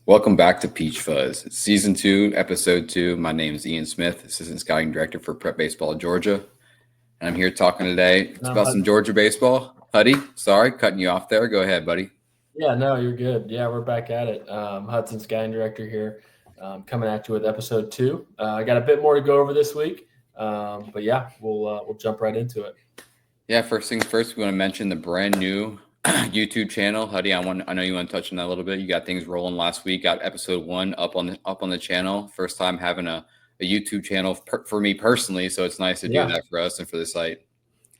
Welcome back to Peach Fuzz. It's Season 2, Episode 2. My name is Ian Smith, Assistant Scouting Director for Prep Baseball Georgia. And I'm here talking today. It's about some Georgia baseball. Huddy, sorry, cutting you off there. Go ahead, buddy. Yeah, no, you're good. Yeah, we're back at it. Hudson Scouting Director here, coming at you with Episode 2. I got a bit more to go over this week, but yeah, we'll jump right into it. Yeah, first things first, we want to mention the brand new YouTube channel. Huddy, I know you want to touch on that a little bit. You got things rolling last week. Got Episode 1 up on the channel. First time having a YouTube channel for me personally, so it's nice to do that for us and for the site.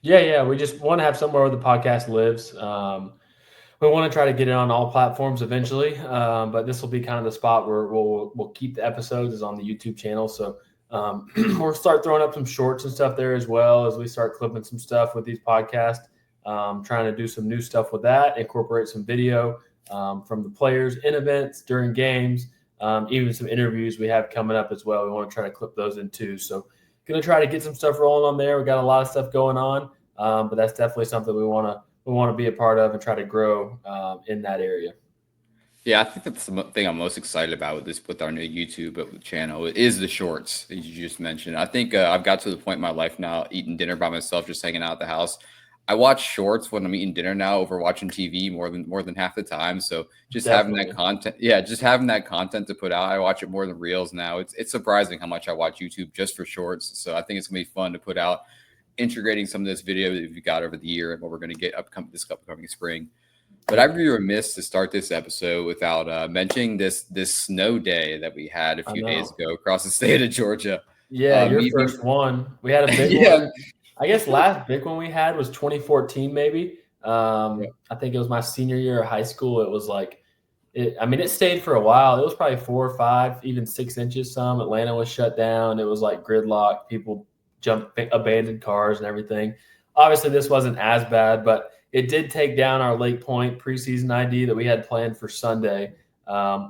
Yeah. We just want to have somewhere where the podcast lives. We want to try to get it on all platforms eventually, but this will be kind of the spot where we'll keep the episodes is on the YouTube channel. So we'll start throwing up some shorts and stuff there as well as we start clipping some stuff with these podcasts. Trying to do some new stuff with that, incorporate some video from the players in events during games, even some interviews we have coming up as well. We want to try to clip those in too. So going to try to get some stuff rolling on there. We got a lot of stuff going on, but that's definitely something we want to be a part of and try to grow in that area. Yeah, I think that's the thing I'm most excited about with our new YouTube channel is the shorts, as you just mentioned. I think I've got to the point in my life now, eating dinner by myself, just hanging out at the house. I watch shorts when I'm eating dinner now over watching TV more than half the time. So just having that content, to put out, I watch it more than reels now. It's surprising how much I watch YouTube just for shorts. So I think it's gonna be fun to put out, integrating some of this video that we've got over the year and what we're gonna get this upcoming spring. But I'd be remiss to start this episode without mentioning this snow day that we had a few days ago across the state of Georgia. Yeah, your first one. We had a big one. I guess last big one we had was 2014, maybe. I think it was my senior year of high school. It was it stayed for a while. It was probably 4 or 5, even 6 inches. Some Atlanta was shut down. It was like gridlock. People jumped abandoned cars and everything. Obviously, this wasn't as bad, but it did take down our Lake Point preseason ID that we had planned for Sunday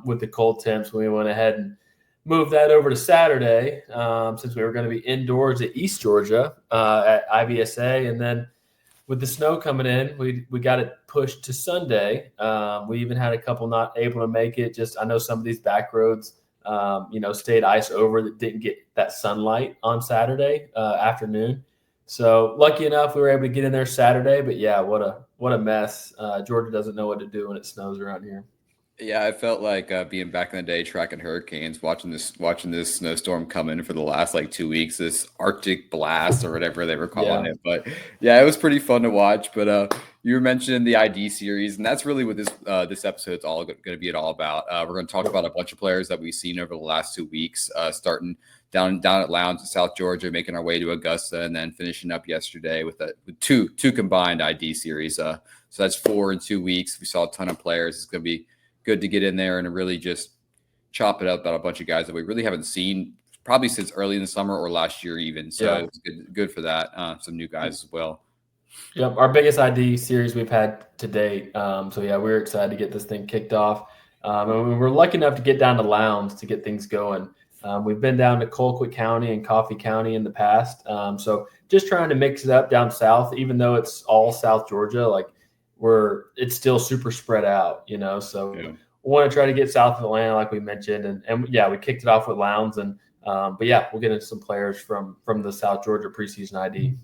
with the cold temps. We went ahead and moved that over to Saturday since we were going to be indoors at East Georgia at IVSA. And then with the snow coming in, we got it pushed to Sunday. We even had a couple not able to make it. Just I know some of these back roads, stayed ice over that didn't get that sunlight on Saturday afternoon. So lucky enough, we were able to get in there Saturday. But yeah, what a mess. Georgia doesn't know what to do when it snows around here. Yeah, I felt like being back in the day tracking hurricanes, watching this snowstorm come in for the last 2 weeks, this Arctic blast or whatever they were calling it. But yeah, it was pretty fun to watch. But you were mentioning the ID series, and that's really what this episode's all going to be all about. We're going to talk about a bunch of players that we've seen over the last 2 weeks, starting down at Lowndes in South Georgia, making our way to Augusta, and then finishing up yesterday with two combined ID series. So that's 4 in 2 weeks. We saw a ton of players. It's going to be good to get in there and really just chop it up about a bunch of guys that we really haven't seen probably since early in the summer or last year even. So it's good for that. Some new guys as well. Yep, our biggest ID series we've had to date. We're excited to get this thing kicked off. And we're lucky enough to get down to Lowndes to get things going. We've been down to Colquitt County and Coffee County in the past. So just trying to mix it up down south, even though it's all South Georgia, it's still super spread out, So we want to try to get south of Atlanta, like we mentioned, and we kicked it off with Lowndes, and we'll get into some players from the South Georgia preseason ID.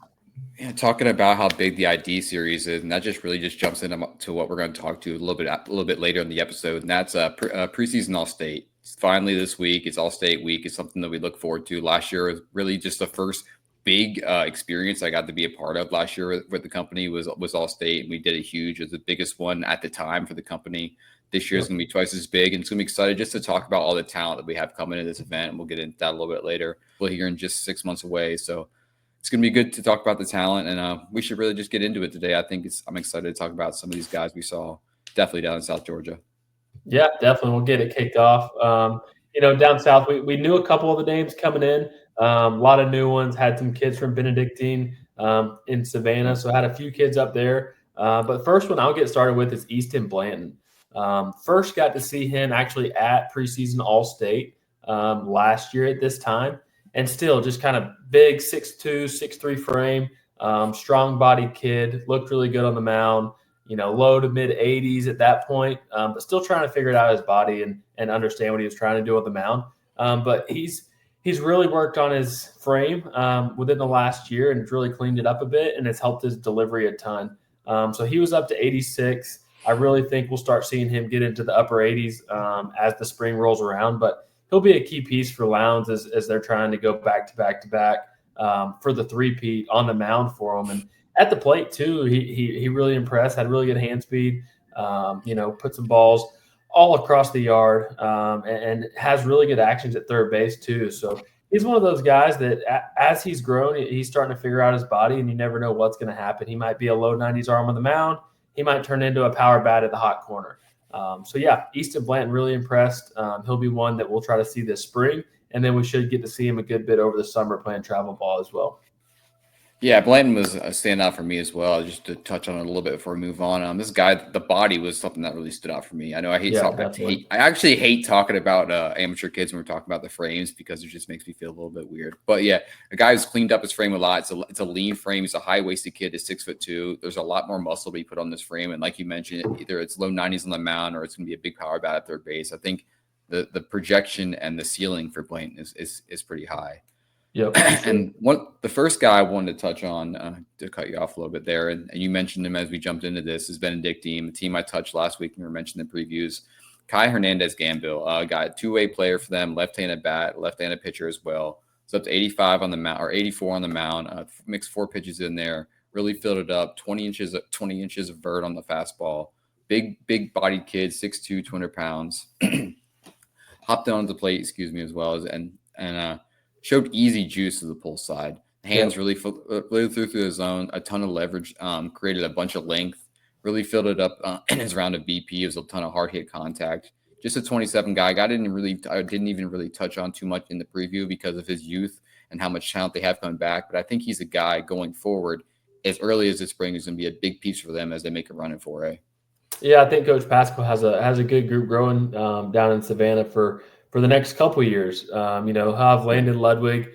Yeah, talking about how big the ID series is, and that just jumps into what we're going to talk to a little bit later in the episode, and that's preseason All-State. It's finally this week. It's All-State week. It's something that we look forward to. Last year was really just the first big experience I got to be a part of last year with the company was All-State, and we did it huge. It was the biggest one at the time for the company. This year is going to be twice as big, and it's going to be excited just to talk about all the talent that we have coming to this event, and we'll get into that a little bit later. We're here in just 6 months away, so it's going to be good to talk about the talent, and we should really just get into it today. I'm excited to talk about some of these guys we saw definitely down in South Georgia. Yeah, definitely. We'll get it kicked off. Down south, we knew a couple of the names coming in. A lot of new ones, had some kids from Benedictine in Savannah, so had a few kids up there. But first one I'll get started with is Easton Blanton. First got to see him actually at preseason All-State last year at this time, and still just kind of big 6'2", 6'3" frame, strong-bodied kid, looked really good on the mound. low to mid 80s at that point, but still trying to figure it out his body and understand what he was trying to do on the mound. But he's really worked on his frame within the last year and really cleaned it up a bit, and it's helped his delivery a ton. So he was up to 86. I really think we'll start seeing him get into the upper 80s as the spring rolls around, but he'll be a key piece for Lowndes as they're trying to go back to back to back for the three-peat on the mound for him. And at the plate too, he really impressed, had really good hand speed, put some balls all across the yard, and has really good actions at third base too. So he's one of those guys that as he's grown, he's starting to figure out his body, and you never know what's going to happen. He might be a low 90s arm on the mound. He might turn into a power bat at the hot corner. Easton Blanton really impressed. He'll be one that we'll try to see this spring, and then we should get to see him a good bit over the summer playing travel ball as well. Yeah, Blanton was a standout for me as well. Just to touch on it a little bit before we move on. This guy, the body was something that really stood out for me. I know I actually hate talking about amateur kids when we're talking about the frames because it just makes me feel a little bit weird. But yeah, a guy who's cleaned up his frame a lot. It's a lean frame. He's a high-waisted kid. He's 6'2". There's a lot more muscle being put on this frame. And like you mentioned, either it's low 90s on the mound or it's going to be a big power bat at third base. I think the projection and the ceiling for Blanton is pretty high. Yep. And the first guy I wanted to touch on, to cut you off a little bit there, and you mentioned him as we jumped into this, is Benedictine, a team I touched last week and we were mentioning the previews. Kai Hernandez-Gambill, guy, two-way player for them, left-handed bat, left-handed pitcher as well. It's up to 85 on the mound or 84 on the mound. Mixed 4 pitches in there, really filled it up. 20 inches of vert on the fastball. Big bodied kid, 6'2", 200 pounds. Hopped down to the plate, as well as and showed easy juice to the pull side. Hands really flew through the zone, a ton of leverage, created a bunch of length, really filled it up in his round of BP. It was a ton of hard hit contact. Just a 27 guy. I didn't even really touch on too much in the preview because of his youth and how much talent they have coming back. But I think he's a guy going forward as early as this spring is going to be a big piece for them as they make a run in 4A. Yeah, I think Coach Pascal has a good group growing down in Savannah for the next couple of years. He'll have Landon Ludwig,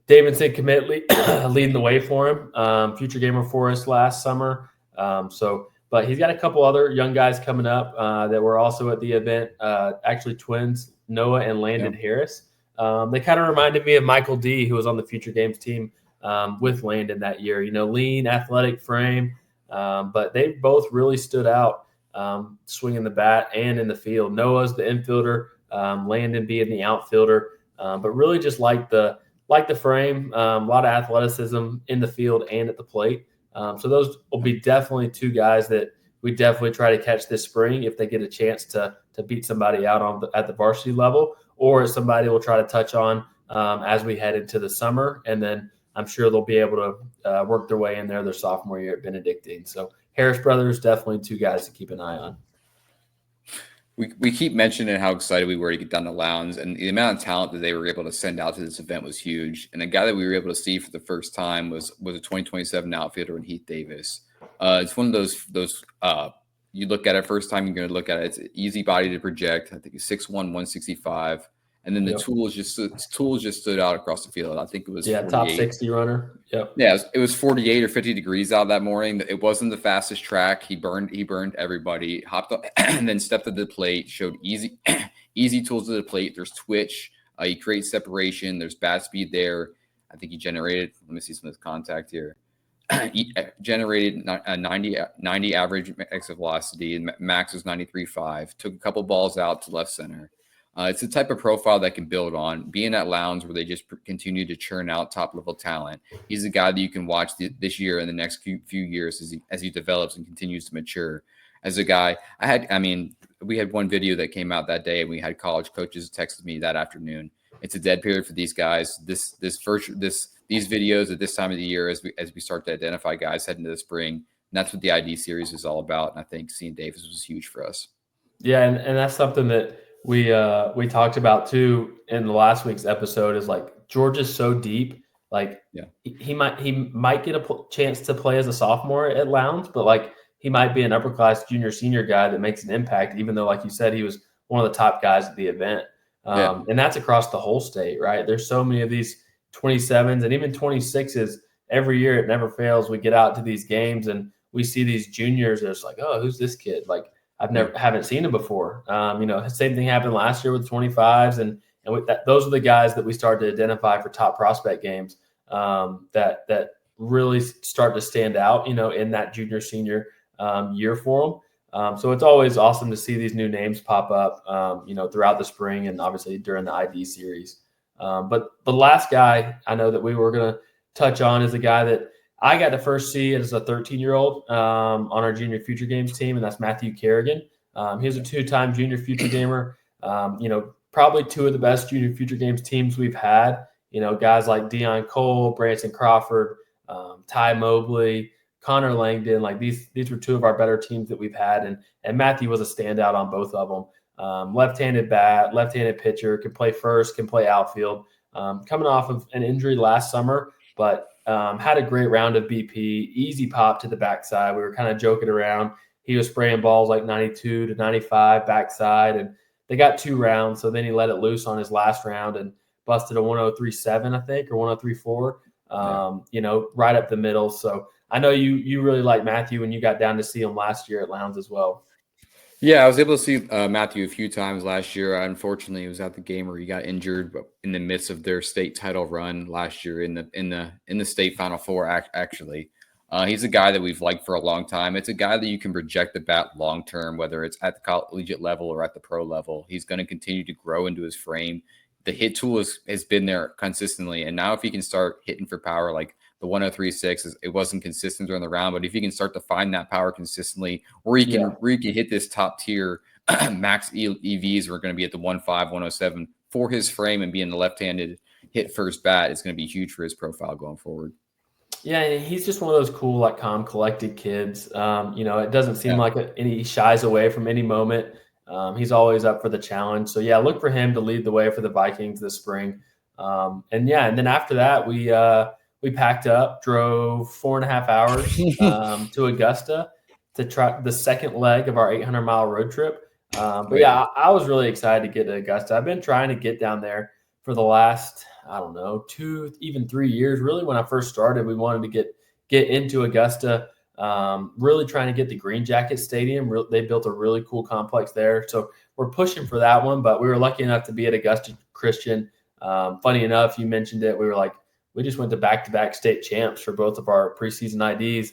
Davidson Commit leading the way for him. Future gamer for us last summer. But he's got a couple other young guys coming up that were also at the event, actually twins, Noah and Landon Harris. They kind of reminded me of Michael D., who was on the Future Games team with Landon that year. Lean, athletic frame, but they both really stood out swinging the bat and in the field. Noah's the infielder, Landon being the outfielder, but really just like the frame, a lot of athleticism in the field and at the plate. So those will be definitely two guys that we definitely try to catch this spring if they get a chance to beat somebody out at the varsity level, or somebody will try to touch on as we head into the summer. And then I'm sure they'll be able to work their way in there their sophomore year at Benedictine. So Harris brothers, definitely two guys to keep an eye on. We keep mentioning how excited we were to get down to Lowndes, and the amount of talent that they were able to send out to this event was huge. And a guy that we were able to see for the first time was a 2027 outfielder in Heath Davis. It's one of those you look at it first time you're going to look at it. It's an easy body to project. I think he's 6'1", 165. And then the tools just stood out across the field. I think it was top 60 runner. Yep. Yeah, it was 48 or 50 degrees out that morning. It wasn't the fastest track. He burned everybody. Hopped up and then stepped to the plate. Showed easy tools to the plate. There's twitch. He creates separation. There's bat speed there. I think he generated. Let me see some of this contact here. He generated a 90 average exit velocity, and max was 93.5. Took a couple balls out to left center. It's the type of profile that can build on. Being at Lowndes where they just continue to churn out top-level talent, he's a guy that you can watch this year and the next few years as he develops and continues to mature. As a guy, we had one video that came out that day, and we had college coaches texted me that afternoon. It's a dead period for these guys. These videos at this time of the year as we start to identify guys heading into the spring. And that's what the ID series is all about. And I think seeing Davis was huge for us. Yeah, and that's something that we talked about too in the last week's episode is like Georgia's so deep. Like he might get a chance to play as a sophomore at Lowndes, but like he might be an upper class junior senior guy that makes an impact, even though, like you said, he was one of the top guys at the event. And that's across the whole state, right? There's so many of these 27s and even 26s every year. It never fails. We get out to these games and we see these juniors, it's like, oh, who's this kid? Like haven't seen him before. Same thing happened last year with 25s, and with that, those are the guys that we started to identify for top prospect games that really start to stand out, in that junior senior year for them. So it's always awesome to see these new names pop up, throughout the spring and obviously during the ID series. But the last guy I know that we were going to touch on is a guy that I got to first see as a 13-year-old on our junior future games team, and that's Matthew Kerrigan. He's a 2-time junior future gamer. Probably 2 of the best junior future games teams we've had. Guys like Deion Cole, Branson Crawford, Ty Mobley, Connor Langdon. Like these were 2 of our better teams that we've had, and Matthew was a standout on both of them. Left-handed bat, left-handed pitcher, can play first, can play outfield. Coming off of an injury last summer, but had a great round of BP, easy pop to the backside. We were kind of joking around. He was spraying balls like 92 to 95 backside, and they got 2 rounds. So then he let it loose on his last round and busted a 103.7, I think, or 103.4, right up the middle. So I know you really like Matthew, and you got down to see him last year at Lowndes as well. Yeah, I was able to see Matthew a few times last year. Unfortunately, he was at the game where he got injured, but in the midst of their state title run last year in the state Final Four. Actually, he's a guy that we've liked for a long time. It's a guy that you can project the bat long term, whether it's at the collegiate level or at the pro level. He's going to continue to grow into his frame. The hit tool has been there consistently, and now if he can start hitting for power like the 103.6, it wasn't consistent during the round, but if you can start to find that power consistently, where you can hit this top tier max EVs, are going to be at the 105, 107 for his frame, and being the left-handed hit first bat is going to be huge for his profile going forward. Yeah, and he's just one of those cool, like calm, collected kids. It doesn't seem like he shies away from any moment. He's always up for the challenge. So yeah, look for him to lead the way for the Vikings this spring. And then after that, we packed up, drove 4.5 hours to Augusta to try the second leg of our 800-mile road trip. I was really excited to get to Augusta. I've been trying to get down there for the last, 2, even 3 years. Really, when I first started, we wanted to get into Augusta, really trying to get the Green Jacket Stadium. They built a really cool complex there. So we're pushing for that one, but we were lucky enough to be at Augusta Christian. Funny enough, you mentioned it. We just went to back-to-back state champs for both of our preseason IDs,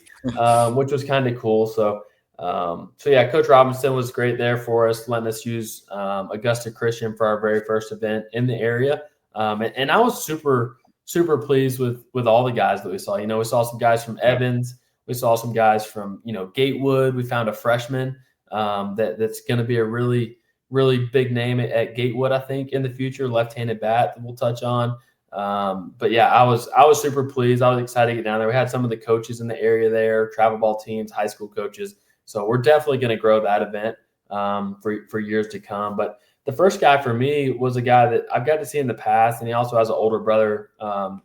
which was kind of cool. So Coach Robinson was great there for us, letting us use Augusta Christian for our very first event in the area. And I was super, super pleased with all the guys that we saw. We saw some guys from Evans. We saw some guys from, Gatewood. We found a freshman that's going to be a really, really big name at Gatewood, I think, in the future, left-handed bat that we'll touch on. I was super pleased. I was excited to get down there. We had some of the coaches in the area there, travel ball teams, high school coaches. So we're definitely going to grow that event for years to come. But the first guy for me was a guy that I've got to see in the past, and he also has an older brother,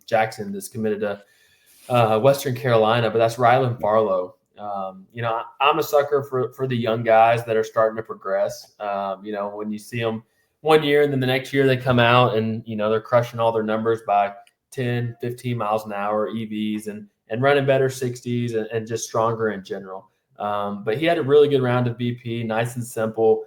Jackson, that's committed to Western Carolina, but that's Rylan Farlow. I'm a sucker for the young guys that are starting to progress. When you see them one year and then the next year they come out and, they're crushing all their numbers by 10, 15 miles an hour EVs and running better 60s and just stronger in general. But he had a really good round of BP, nice and simple.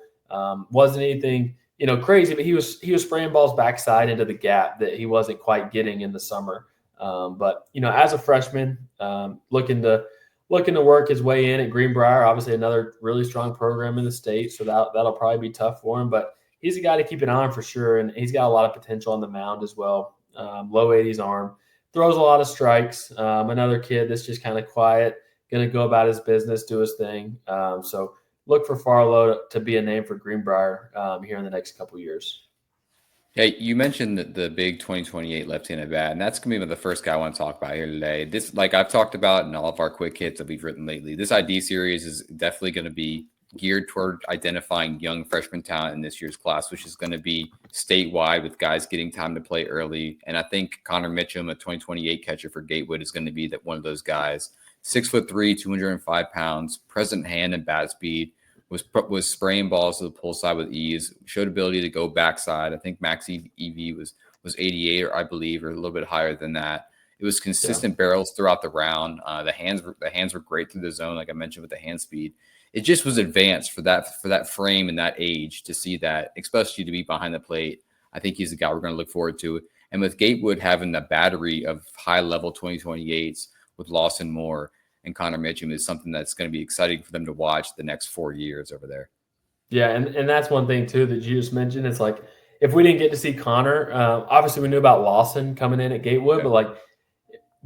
Wasn't anything, crazy, but he was spraying balls backside into the gap that he wasn't quite getting in the summer. As a freshman, looking to work his way in at Greenbrier, obviously another really strong program in the state. So that'll probably be tough for him, but he's a guy to keep an eye on for sure. And he's got a lot of potential on the mound as well. Low 80s arm, throws a lot of strikes. Another kid that's just kind of quiet, going to go about his business, do his thing. So look for Farlow to be a name for Greenbrier here in the next couple of years. Yeah, you mentioned the big 2028 left-handed bat, and that's going to be the first guy I want to talk about here today. This, like I've talked about in all of our quick hits that we've written lately, this ID series is definitely going to be geared toward identifying young freshman talent in this year's class, which is going to be statewide with guys getting time to play early. And I think Connor Mitchum, a 2028 catcher for Gatewood, is going to be one of those guys. 6'3", 205 pounds, present hand and bat speed, was spraying balls to the pull side with ease, showed ability to go backside. I think max EV was 88, or I believe, or a little bit higher than that. It was consistent barrels throughout the round. The hands were great through the zone, like I mentioned with the hand speed. It just was advanced for that frame and that age to see that, especially to be behind the plate. I think he's the guy we're going to look forward to. And with Gatewood having the battery of high-level 2028s with Lawson Moore and Connor Mitchum is something that's going to be exciting for them to watch the next 4 years over there. Yeah, and that's one thing, too, that you just mentioned. It's like if we didn't get to see Connor, obviously we knew about Lawson coming in at Gatewood, but, like,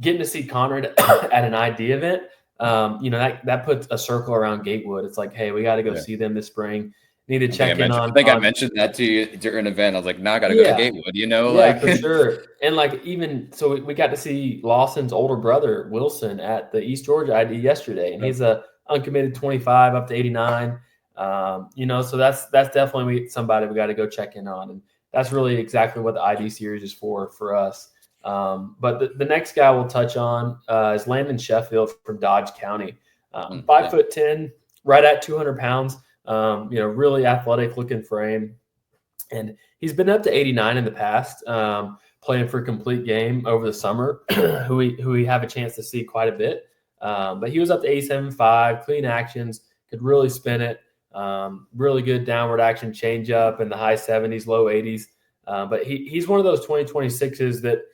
getting to see Connor at an ID event, that puts a circle around Gatewood. It's like, hey, we got to go see them this spring. Need to check in on. I think I mentioned that to you during an event. I was like, "Now I got to go to Gatewood," like for sure. And like even so, we got to see Lawson's older brother Wilson at the East Georgia ID yesterday, and he's a uncommitted 25 up to 89. So that's definitely somebody we got to go check in on, and that's really exactly what the ID series is for us. But the next guy we'll touch on is Landon Sheffield from Dodge County, 5'10", right at 200 pounds. Really athletic looking frame. And he's been up to 89 in the past, playing for a complete game over the summer, who we have a chance to see quite a bit. But he was up to 87.5, clean actions, could really spin it. Really good downward action changeup in the high 70s, low 80s. But he's one of those 2026s that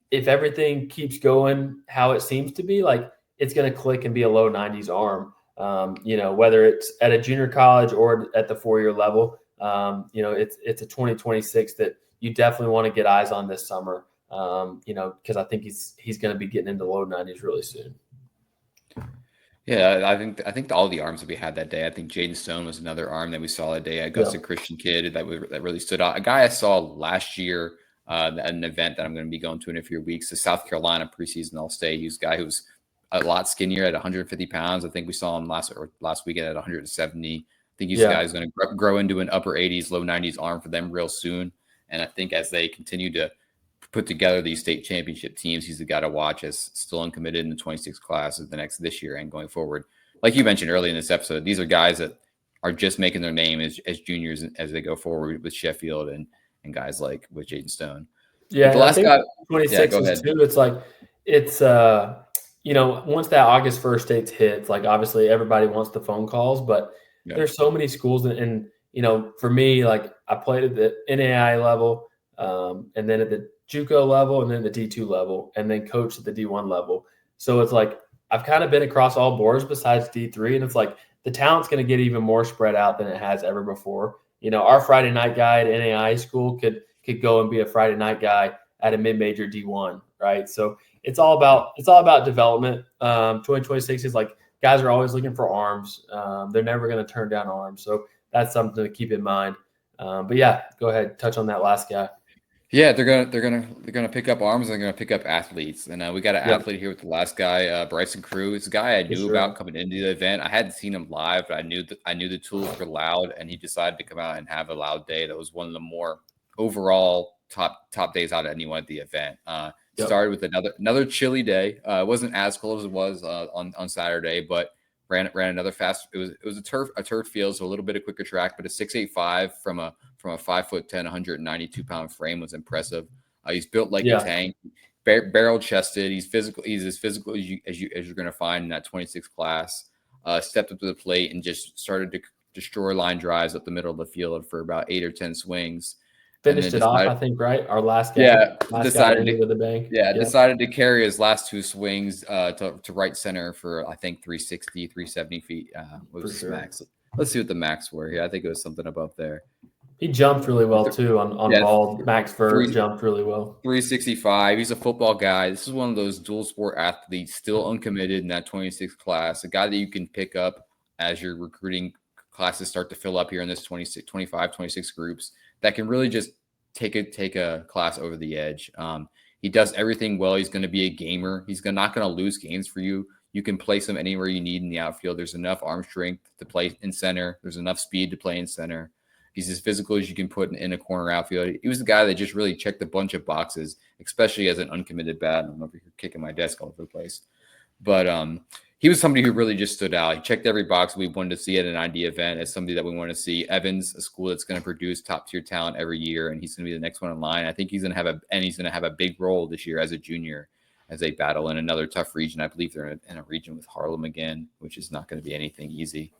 if everything keeps going how it seems to be, like it's going to click and be a low 90s arm. Whether it's at a junior college or at the 4-year level, it's a 2026 that you definitely want to get eyes on this summer. Because I think he's going to be getting into low 90s really soon. Yeah, I think all the arms that we had that day. I think Jaden Stone was another arm that we saw that day. Augusta Christian kid that really stood out. A guy I saw last year at an event that I'm going to be going to in a few weeks, the South Carolina preseason All-State. He was a guy who was a lot skinnier at 150 pounds. I think we saw him last weekend at 170. I think he's a guy who's going to grow into an upper 80s, low 90s arm for them real soon. And I think as they continue to put together these state championship teams, he's the guy to watch as still uncommitted in the 26 class of this year and going forward. Like you mentioned early in this episode, these are guys that are just making their name as juniors as they go forward with Sheffield and guys like with Jaden Stone. Yeah, but the last guy, 26 is too. It's like once that August 1st date's hit, like obviously everybody wants the phone calls, but there's so many schools and for me, like I played at the NAI level, and then at the JUCO level, and then the D2 level, and then coached at the D1 level. So it's like I've kind of been across all boards besides D3, and it's like the talent's going to get even more spread out than it has ever before. Our Friday night guy at NAI school could go and be a Friday night guy at a mid-major D1, right? So it's all about development. 2026 is like guys are always looking for arms. They're never going to turn down arms. So that's something to keep in mind. But yeah, go ahead, touch on that last guy. Yeah, they're gonna pick up arms. And they're gonna pick up athletes, and we got an athlete here with the last guy, Bryson Crew. It's a guy I knew about coming into the event. I hadn't seen him live, but I knew the tools were loud, and he decided to come out and have a loud day. That was one of the more overall top days out of anyone at the event. Started with another chilly day. It wasn't as cold as it was on Saturday, but ran another fast. It was a turf field, so a little bit of quicker track, but a 6.85 from a 5'10", 192-pound frame was impressive. He's built like a tank, barrel chested. He's physical. He's as physical as you're going to find in that 26 class. Stepped up to the plate and just started to destroy line drives up the middle of the field for about 8 or 10 swings. Finished it off, I think, right? Our last game. Decided to carry his last 2 swings to right center for, I think, 360, 370 feet was his max. Let's see what the max were here. I think it was something above there. He jumped really well, too, on ball. Max Furr jumped really well. 365. He's a football guy. This is one of those dual sport athletes, still uncommitted in that 26 class, a guy that you can pick up as your recruiting classes start to fill up here in this 25, 26 groups that can really just take a class over the edge. He does everything well. He's going to be a gamer. He's not going to lose games for you. You can place him anywhere you need in the outfield. There's enough arm strength to play in center. There's enough speed to play in center. He's as physical as you can put in a corner outfield. He was the guy that just really checked a bunch of boxes, especially as an uncommitted bat. I don't know if you're kicking my desk all over the place. But he was somebody who really just stood out. He checked every box we wanted to see at an ID event as somebody that we want to see. Evans, a school that's going to produce top-tier talent every year, and he's going to be the next one in line. I think he's going to have a big role this year as a junior. as they battle in another tough region. I believe they're in a region with Harlem again, which is not going to be anything easy.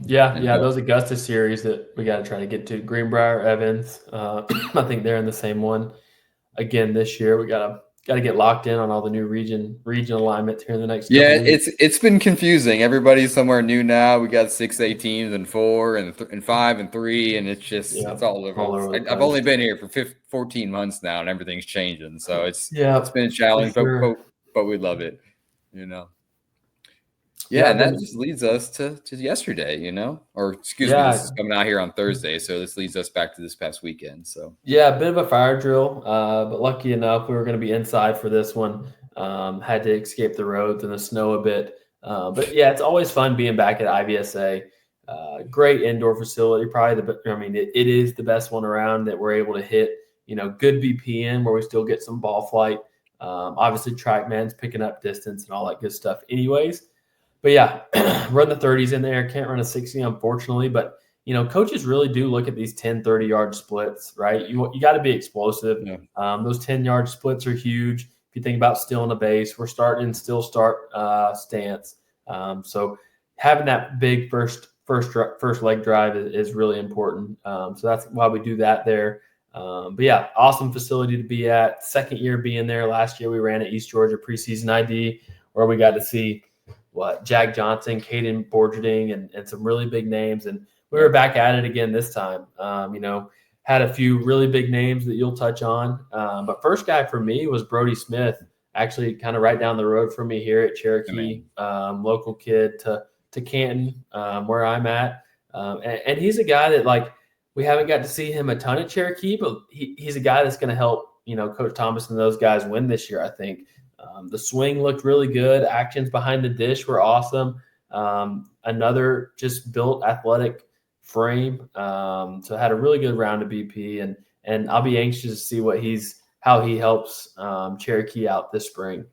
Yeah, those Augusta series that we got to try to get to. Greenbrier, Evans, I think they're in the same one again this year. We got to get locked in on all the new region alignments here in the next couple weeks. It's been confusing. Everybody's somewhere new now. We got 6A teams and 4 and 5 and 3, and it's just it's all over. I've only been here for 14 months now, and everything's changing. So it's been a challenge, but we love it, you know. Yeah, and that just leads us to yesterday, or excuse me, this is coming out here on Thursday, so this leads us back to this past weekend. So a bit of a fire drill, but lucky enough, we were going to be inside for this one. Had to escape the roads and the snow a bit, but yeah, it's always fun being back at IVSA. Great indoor facility, probably it is the best one around that we're able to hit. Good BPM where we still get some ball flight. Obviously, TrackMan's picking up distance and all that good stuff, anyways. But yeah, run the 30s in there. Can't run a 60, unfortunately. But, coaches really do look at these 10, 30-yard splits, right? You got to be explosive. Yeah. Those 10-yard splits are huge. If you think about stealing a base, we're starting in still start stance. So having that big first leg drive is really important. So that's why we do that there. But yeah, awesome facility to be at. Second year being there. Last year we ran at East Georgia Preseason ID, where we got to see Jag Johnson, Caden Borgerding, and some really big names. And we were back at it again this time. Had a few really big names that you'll touch on. But first guy for me was Brody Smith, actually kind of right down the road from me here at Cherokee, local kid to Canton, where I'm at. And he's a guy that, we haven't got to see him a ton at Cherokee, but he's a guy that's going to help, Coach Thomas and those guys win this year, I think. The swing looked really good. Actions behind the dish were awesome. Another just built athletic frame. So had a really good round of BP, and I'll be anxious to see how he helps Cherokee out this spring.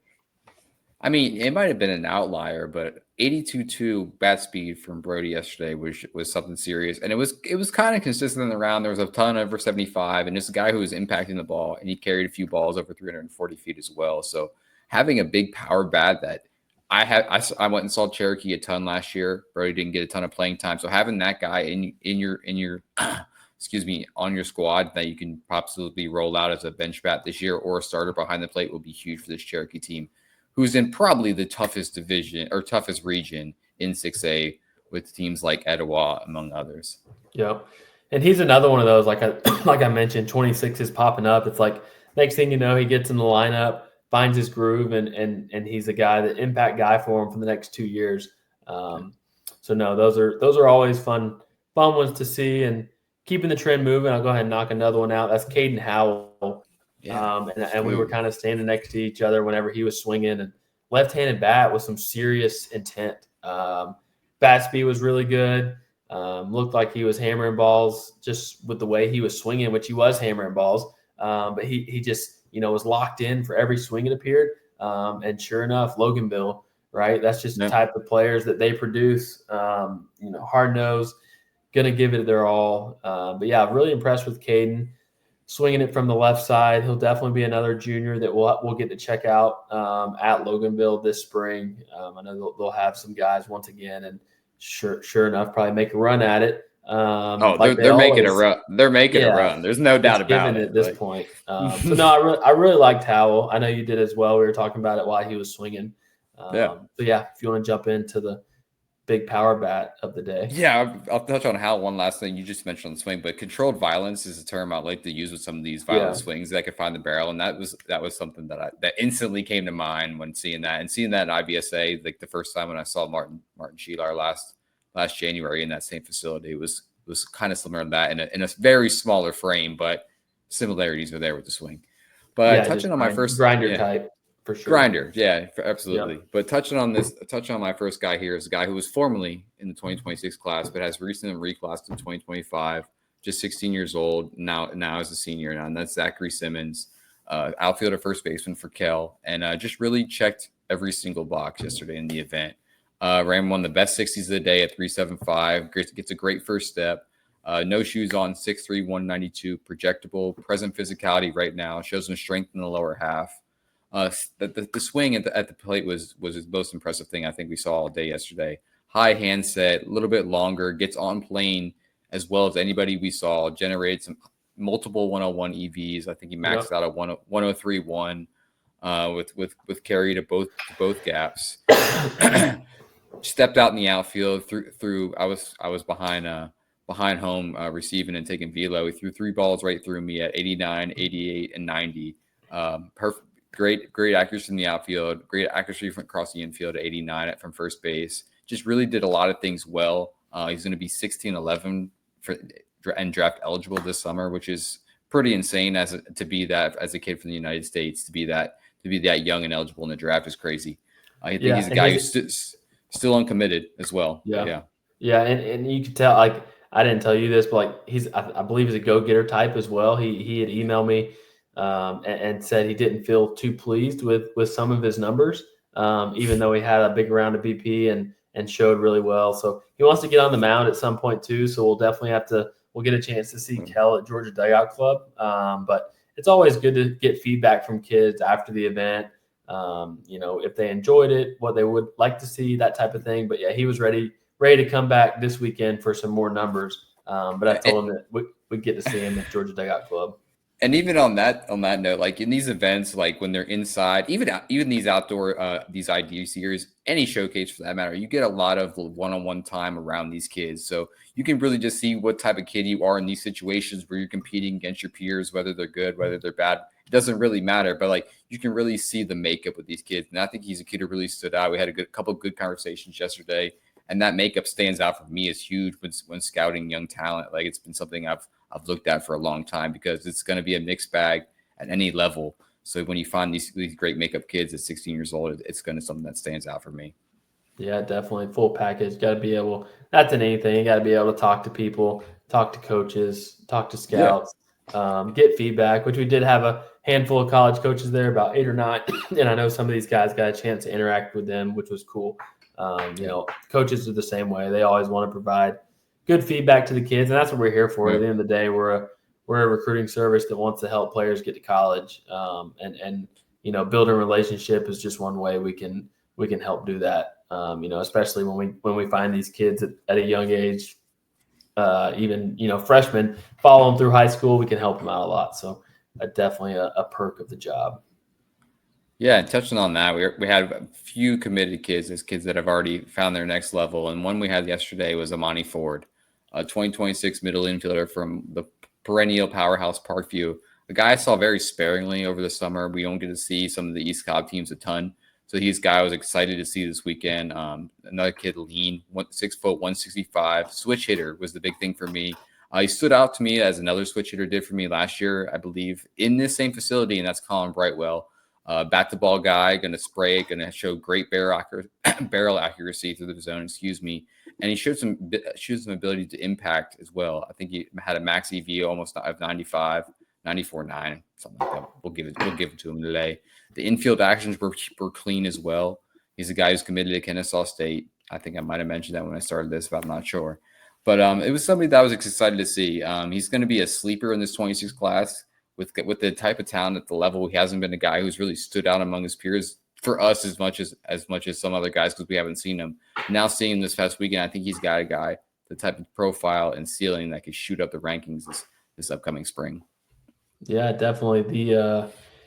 I mean, it might have been an outlier, but 82.2 bat speed from Brody yesterday was something serious, and it was kind of consistent in the round. There was a ton over 75, and it's a guy who was impacting the ball, and he carried a few balls over 340 feet as well. So having a big power bat that I went and saw Cherokee a ton last year. Brody didn't get a ton of playing time, so having that guy in your excuse me, on your squad that you can possibly roll out as a bench bat this year or a starter behind the plate will be huge for this Cherokee team, who's in probably the toughest division or toughest region in 6A with teams like Etowah, among others. Yeah. And he's another one of those, like I mentioned, 26 is popping up. It's like next thing you know, he gets in the lineup, finds his groove, and he's a guy, the impact guy for him for the next 2 years. So no, those are always fun ones to see, and keeping the trend moving. I'll go ahead and knock another one out. That's Caden Howell. Yeah, and we were kind of standing next to each other whenever he was swinging, and left-handed bat with some serious intent. Bat speed was really good. Looked like he was hammering balls just with the way he was swinging, which he was hammering balls. But he just, was locked in for every swing it appeared. And sure enough, Loganville, right? That's just the type of players that they produce. Hard-nosed, going to give it their all. But yeah, really impressed with Caden. Swinging it from the left side. He'll definitely be another junior that we'll get to check out at Loganville this spring. I know they'll have some guys once again, and sure enough, probably make a run at it. They're making a run. They're making a run. There's no doubt about it at this point. So no, I really liked Howell. I know you did as well. We were talking about it while he was swinging. So yeah, if you want to jump into the big power bat of the day. Yeah, I'll touch on how one last thing you just mentioned on the swing, but controlled violence is a term I like to use with some of these violent swings that could find the barrel, and that was something that instantly came to mind when seeing that in IBSA, like the first time when I saw Martin Sheelar last January in that same facility. Was kind of similar to that in a very smaller frame, but similarities are there with the swing. But touching on my first grinder type. For sure. Grinder, yeah, absolutely. Yep. But touching on my first guy here is a guy who was formerly in the 2026 class, but has recently reclassed in 2025, just 16 years old, now as a senior now, and that's Zachary Simmons, outfielder, first baseman for Kel, and just really checked every single box yesterday in the event. Ran one of the best 60s of the day at 3.75, gets a great first step. No shoes on, 6'3", 192, projectable, present physicality right now, shows some strength in the lower half. The swing at the plate was his most impressive thing I think we saw all day yesterday. High handset, a little bit longer, gets on plane as well as anybody we saw, generated some multiple 101 EVs. I think he maxed out at 103.1 with carry to both gaps. Stepped out in the outfield through. I was behind home receiving and taking velo. He threw 3 balls right through me at 89, 88, and 90. Perfect. Great accuracy in the outfield, great accuracy from across the infield at 89 from first base. Just really did a lot of things well. He's going to be 16-11 and draft eligible this summer, which is pretty insane to be that as a kid from the United States, to be that young and eligible in the draft is crazy. I think he's a guy who's still uncommitted as well. Yeah. And you could tell, like, I didn't tell you this, but like I believe he's a go-getter type as well. He had emailed me and said he didn't feel too pleased with some of his numbers, even though he had a big round of BP and showed really well. So he wants to get on the mound at some point too. So we'll definitely we'll get a chance to see Kel at Georgia Dugout Club. But it's always good to get feedback from kids after the event. If they enjoyed it, what they would like to see, that type of thing. But yeah, he was ready to come back this weekend for some more numbers. But I told him that we'd get to see him at Georgia Dugout Club. And even on that note, like in these events, like when they're inside, even these outdoor these ID series, any showcase for that matter, you get a lot of one-on-one time around these kids. So you can really just see what type of kid you are in these situations where you're competing against your peers, whether they're good, whether they're bad. It doesn't really matter, but like you can really see the makeup with these kids. And I think he's a kid who really stood out. We had a couple of good conversations yesterday, and that makeup stands out for me as huge when scouting young talent. Like it's been something I've looked at for a long time because it's going to be a mixed bag at any level. So when you find these great makeup kids at 16 years old, it's going to be something that stands out for me. Yeah, definitely full package. Got to be able. That's in anything. You got to be able to talk to people, talk to coaches, talk to scouts, get feedback. Which we did have a handful of college coaches there, about 8 or 9, and I know some of these guys got a chance to interact with them, which was cool. Coaches are the same way. They always want to provide good feedback to the kids, and that's what we're here for. At the end of the day, we're a recruiting service that wants to help players get to college, and building a relationship is just one way we can help do that. Especially when we find these kids at a young age, even freshmen, follow them through high school, we can help them out a lot. So definitely a perk of the job. Yeah, and touching on that, we had a few committed kids as kids that have already found their next level. And one we had yesterday was Amani Ford, a 2026 middle infielder from the perennial powerhouse Parkview. The guy I saw very sparingly over the summer. We don't get to see some of the East Cobb teams a ton. So he's a guy I was excited to see this weekend. Another kid, lean, 6 foot, 165. Switch hitter was the big thing for me. He stood out to me as another switch hitter did for me last year, I believe, in this same facility, and that's Colin Brightwell. Bat the ball guy, going to spray, going to show great barrel accuracy through the zone, and he showed some ability to impact as well. I think he had a max EV almost of 95, 94.9, something like that. We'll give it to him today. The infield actions were clean as well. He's a guy who's committed to Kennesaw State. I think I might have mentioned that when I started this, but I'm not sure. But it was somebody that I was excited to see. He's going to be a sleeper in this 26 class with the type of talent at the level. He hasn't been a guy who's really stood out among his peers for us as much as some other guys because we haven't seen him. Now seeing him this past weekend, I think he's got a guy, the type of profile and ceiling that could shoot up the rankings this upcoming spring. Yeah, definitely.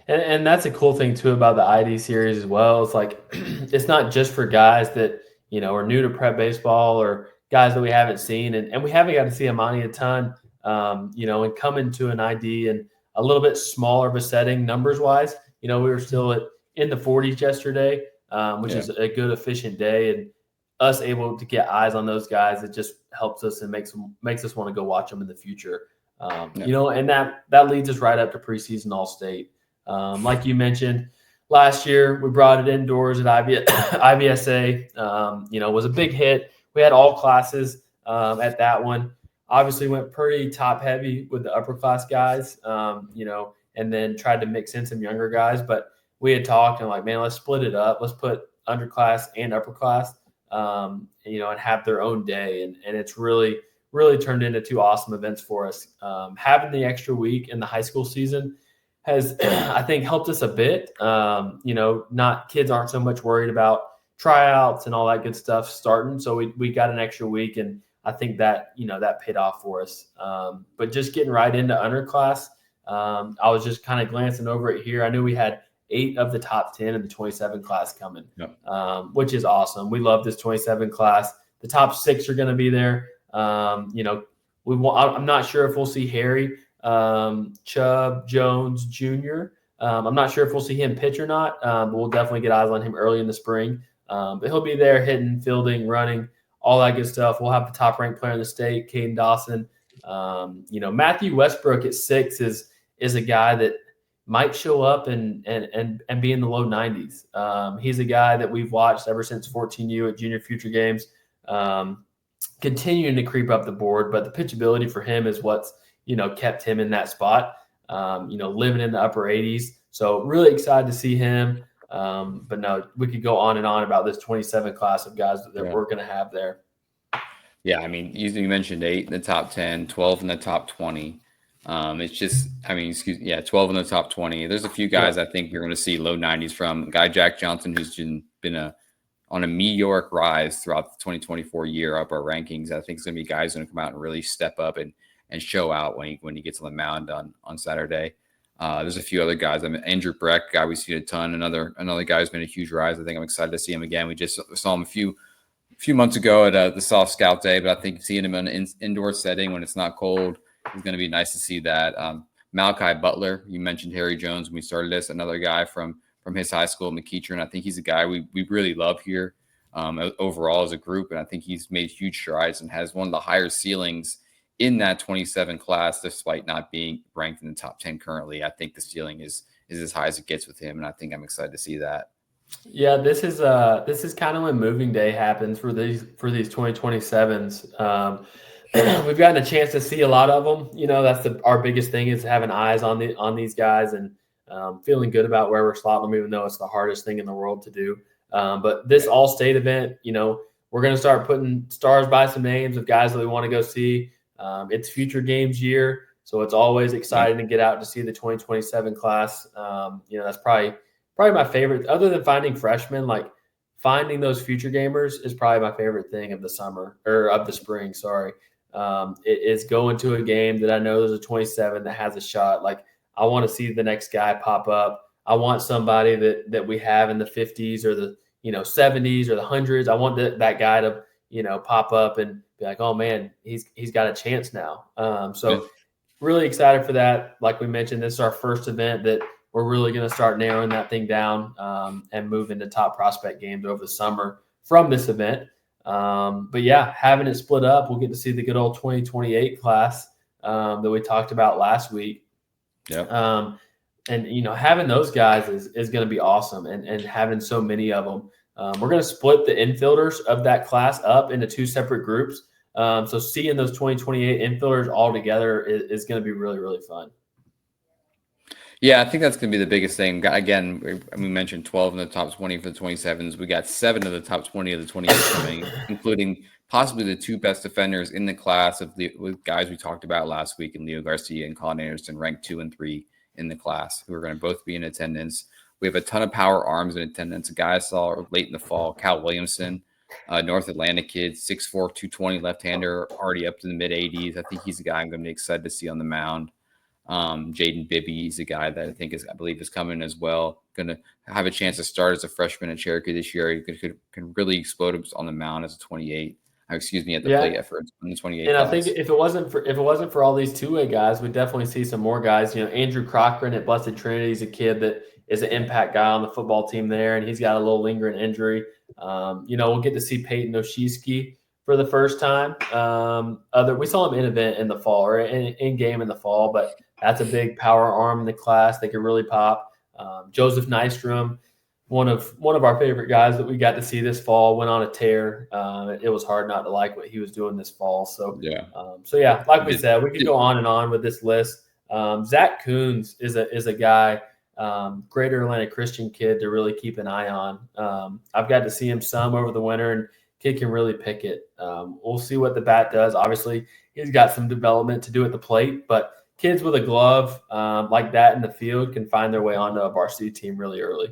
And that's a cool thing too about the ID series as well. It's like it's not just for guys that are new to prep baseball or guys that we haven't seen, and we haven't got to see Amani a ton. And come into an ID and a little bit smaller of a setting numbers wise. We were still in the 40s yesterday, which is a good efficient day, and us able to get eyes on those guys, it just helps us and makes us want to go watch them in the future. And that leads us right up to preseason All-State. Like you mentioned, last year we brought it indoors at IBSA. Was a big hit. We had all classes at that one. Obviously went pretty top heavy with the upper class guys, and then tried to mix in some younger guys. But we had talked and man, let's split it up. Let's put underclass and upper class, and have their own day. And it's really, really turned into 2 awesome events for us. Having the extra week in the high school season has, I think, helped us a bit. Not kids aren't so much worried about tryouts and all that good stuff starting. So we got an extra week, and I think that, that paid off for us. But just getting right into underclass, I was just kind of glancing over it here. I knew we had 8 of the top 10 in the 27 class coming, which is awesome. We love this 27 class. The top 6 are going to be there. I'm not sure if we'll see Harry Chubb Jones Jr. I'm not sure if we'll see him pitch or not, but we'll definitely get eyes on him early in the spring. But he'll be there hitting, fielding, running, all that good stuff. We'll have the top ranked player in the state, Caden Dawson. Matthew Westbrook at 6 is a guy that might show up and be in the low 90s. He's a guy that we've watched ever since 14U at Junior Future Games, continuing to creep up the board. But the pitchability for him is what's kept him in that spot. Living in the upper 80s. So really excited to see him. But no, we could go on and on about this 27 class of guys that we're going to have there. Yeah, I mean, you mentioned 8 in the top 10, 12 in the top 20. It's just, 12 in the top 20. There's a few guys I think you're going to see low 90s from. Guy Jack Johnson, who's been on a meteoric rise throughout the 2024 year up our rankings. I think it's going to be guys going to come out and really step up and show out when he gets on the mound on Saturday. There's a few other guys. Andrew Breck, guy we've seen a ton. Another guy who's been a huge rise. I think I'm excited to see him again. We just saw him a few months ago at the Soft Scout Day, but I think seeing him in an indoor setting when it's not cold is going to be nice to see that. Malachi Butler, you mentioned Harry Jones when we started this, another guy from his high school, McEachern. I think he's a guy we really love here overall as a group, and I think he's made huge strides and has one of the higher ceilings in that 27 class, despite not being ranked in the top 10 currently. I think the ceiling is as high as it gets with him, and I think I'm excited to see that. Yeah, this is kind of when moving day happens for these 2027s. We've gotten a chance to see a lot of them. That's our biggest thing is having eyes on these guys and feeling good about where we're slotting them, even though it's the hardest thing in the world to do. But this all-state event, we're going to start putting stars by some names of guys that we want to go see. It's Future Games year, so it's always exciting to get out to see the 2027 class. That's probably my favorite, other than finding freshmen. Like finding those future gamers is probably my favorite thing of the summer or of the spring. Sorry, it is going to a game that I know there's a 27 that has a shot. Like I want to see the next guy pop up. I want somebody that we have in the 50s or the 70s or the 100s. I want that guy to pop up and be like, oh man, he's got a chance now. So really excited for that. Like we mentioned, this is our first event that we're really going to start narrowing that thing down and move into top prospect games over the summer from this event. But yeah, having it split up, we'll get to see the good old 2028 class that we talked about last week. Yeah. And having those guys is going to be awesome, and having so many of them. We're going to split the infielders of that class up into 2 separate groups. So seeing those 2028 infielders all together is going to be really, really fun. Yeah, I think that's going to be the biggest thing. Again, we mentioned 12 in the top 20 for the 27s. We got 7 of the top 20 of the 28 coming, including possibly the 2 best defenders in the class with guys we talked about last week, and Leo Garcia and Colin Anderson, ranked 2 and 3 in the class, who are going to both be in attendance. We have a ton of power arms in attendance. A guy I saw late in the fall, Cal Williamson, North Atlanta kid, 6'4", 220 left-hander, already up to the mid-80s. I think he's a guy I'm going to be excited to see on the mound. Jaden Bibby is a guy that I believe is coming as well. Going to have a chance to start as a freshman at Cherokee this year. He can really explode on the mound as a 28. At the plate effort in the 28. And class. I think if it wasn't for all these 2-way guys, we'd definitely see some more guys. Andrew Cochran at Blessed Trinity is a kid that is an impact guy on the football team there, and he's got a little lingering injury. We'll get to see Peyton Oshieski for the first time. We saw him in event in the fall or in game in the fall, but that's a big power arm in the class. They could really pop. Joseph Nystrom, one of our favorite guys that we got to see this fall, went on a tear. It was hard not to like what he was doing this fall. So like we said, we could go on and on with this list. Zach Coons is a guy, Greater Atlanta Christian kid to really keep an eye on. I've got to see him some over the winter, and kid can really pick it. We'll see what the bat does. Obviously, he's got some development to do at the plate, but kids with a glove like that in the field can find their way onto a varsity team really early.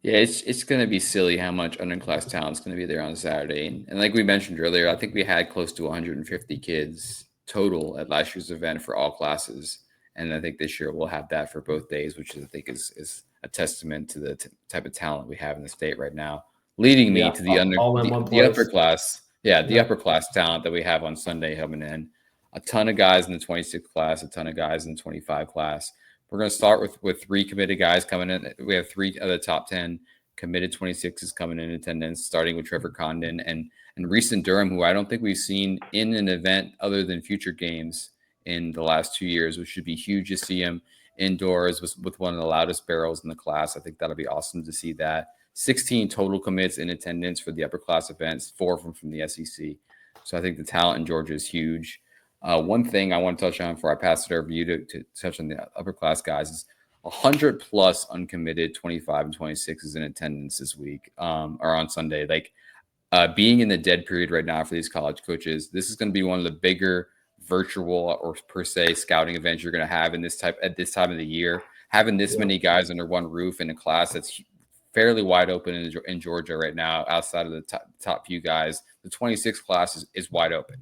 Yeah, it's going to be silly how much underclass talent is going to be there on Saturday. And like we mentioned earlier, I think we had close to 150 kids total at last year's event for all classes. And I think this year we'll have that for both days, which I think is a testament to the type of talent we have in the state right now. Leading me to the upper class. Yeah, the upper class talent that we have on Sunday coming in. A ton of guys in the 26 class, a ton of guys in the 25 class. We're going to start with 3 committed guys coming in. We have 3 of the top 10 committed 26s coming in attendance, starting with Trevor Condon and Reese Durham, who I don't think we've seen in an event other than future games in the last 2 years, which should be huge to see him indoors with one of the loudest barrels in the class. I think that'll be awesome to see that. 16 total commits in attendance for the upper class events, 4 of them from the SEC. So I think the talent in Georgia is huge. One thing I want to touch on before I pass it over to you to touch on the upper class guys is 100 plus uncommitted 25 and 26s in attendance this week or on Sunday. Like being in the dead period right now for these college coaches, this is going to be one of the bigger virtual or per se scouting events you're going to have at this time of the year. Having this many guys under one roof in a class that's fairly wide open in Georgia right now, outside of the top few guys, the 26 class is wide open.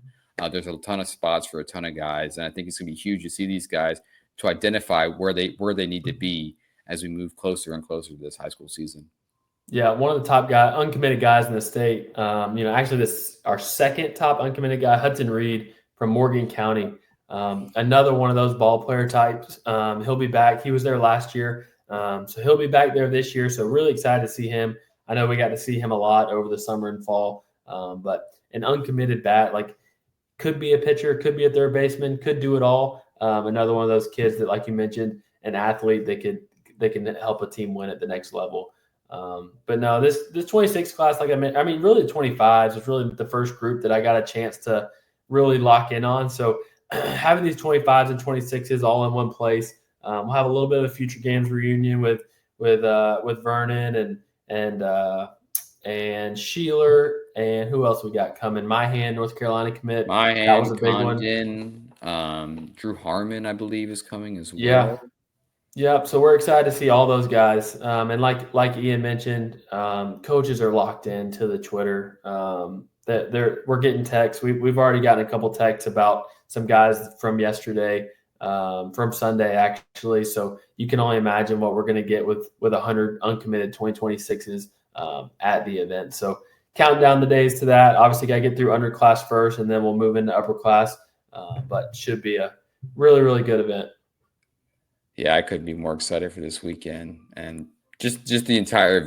There's a ton of spots for a ton of guys, and I think it's going to be huge to see these guys to identify where they need to be as we move closer and closer to this high school season. Yeah, one of the top uncommitted guys in the state. Actually, this our second top uncommitted guy, Hudson Reed from Morgan County. Another one of those ball player types. He'll be back. He was there last year, so he'll be back there this year. So really excited to see him. I know we got to see him a lot over the summer and fall, but an uncommitted bat, like, could be a pitcher, could be a third baseman, could do it all. Another one of those kids that, like you mentioned, an athlete they can help a team win at the next level. But no, this 26 class, like I mean, really the 25s was really the first group that I got a chance to really lock in on. So having these 25s and 26s all in one place, we'll have a little bit of a future games reunion with Vernon and Sheeler, and who else we got coming? North Carolina commit. That was a big one. Drew Harmon, I believe, is coming as well. Yeah. Yep. So we're excited to see all those guys. And like Ian mentioned, coaches are locked into the Twitter. We're getting texts. We've already gotten a couple texts about some guys from yesterday, from Sunday actually. So you can only imagine what we're going to get with 100 uncommitted 2026s at the event. So counting down the days to that. Obviously, got to get through underclass first, and then we'll move into upper class. But should be a really, really good event. Yeah, I couldn't be more excited for this weekend, and just the entire event